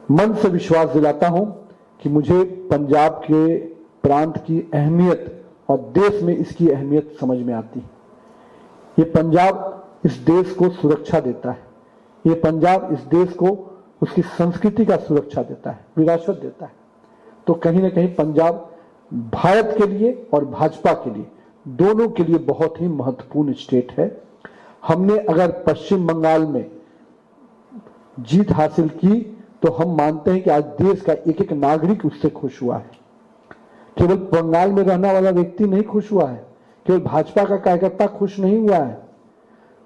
मन से विश्वास दिलाता हूं कि मुझे पंजाब के प्रांत की अहमियत और देश में इसकी अहमियत समझ में आती है। ये पंजाब इस देश को सुरक्षा देता है, ये पंजाब इस देश को उसकी संस्कृति का सुरक्षा देता है, विरासत देता है। तो कहीं ना कहीं पंजाब भारत के लिए और भाजपा के लिए, दोनों के लिए बहुत ही महत्वपूर्ण स्टेट है। हमने अगर पश्चिम बंगाल में जीत हासिल की तो हम मानते हैं कि आज देश का एक एक नागरिक उससे खुश हुआ है। केवल बंगाल में रहने वाला व्यक्ति नहीं खुश हुआ है, केवल भाजपा का कार्यकर्ता खुश नहीं हुआ है,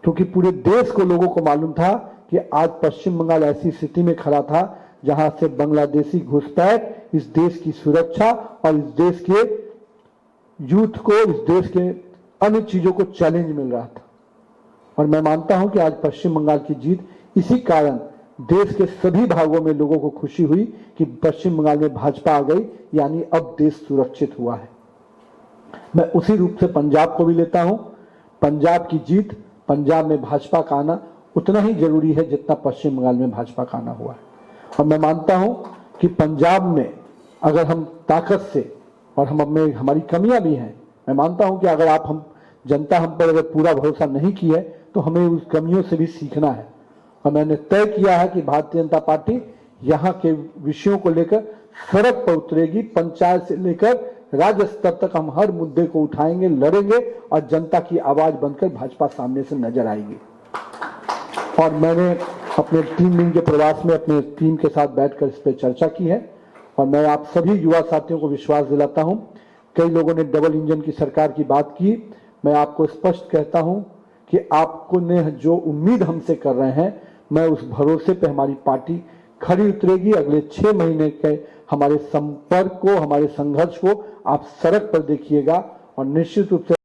क्योंकि पूरे देश को लोगों को मालूम था कि आज पश्चिम बंगाल ऐसी स्थिति में खड़ा था जहां से बांग्लादेशी घुसपैठ इस देश की सुरक्षा और इस देश के यूथ को, इस देश के अन्य चीजों को चैलेंज मिल रहा था। और मैं मानता हूं कि आज पश्चिम बंगाल की जीत इसी कारण देश के सभी भागों में लोगों को खुशी हुई कि पश्चिम बंगाल में भाजपा आ गई, यानी अब देश सुरक्षित हुआ है। मैं उसी रूप से पंजाब को भी लेता हूं। पंजाब की जीत, पंजाब में भाजपा का आना उतना ही जरूरी है जितना पश्चिम बंगाल में भाजपा का आना हुआ है। और मैं मानता हूं कि पंजाब में अगर हम ताकत से, और हमें हमारी कमियां भी हैं, मैं मानता हूं कि अगर हम जनता हम पर अगर पूरा भरोसा नहीं की है तो हमें उस कमियों से भी सीखना है। और मैंने तय किया है कि भारतीय जनता पार्टी यहाँ के विषयों को लेकर सड़क पर उतरेगी। पंचायत से लेकर राज्य स्तर तक हम हर मुद्दे को उठाएंगे, लड़ेंगे और जनता की आवाज बनकर भाजपा सामने से नजर आएगी। और मैंने अपने 3 दिन के प्रवास में अपने टीम के साथ बैठकर इस पर चर्चा की है। और मैं आप सभी युवा साथियों को विश्वास दिलाता हूं। कई लोगों ने डबल इंजन की सरकार की बात की। मैं आपको स्पष्ट कहता हूं कि आपको ने जो उम्मीद हमसे कर रहे हैं, मैं उस भरोसे पे हमारी पार्टी खड़ी उतरेगी। अगले 6 महीने के हमारे संपर्क को, हमारे संघर्ष को आप सड़क पर देखिएगा और निश्चित रूप से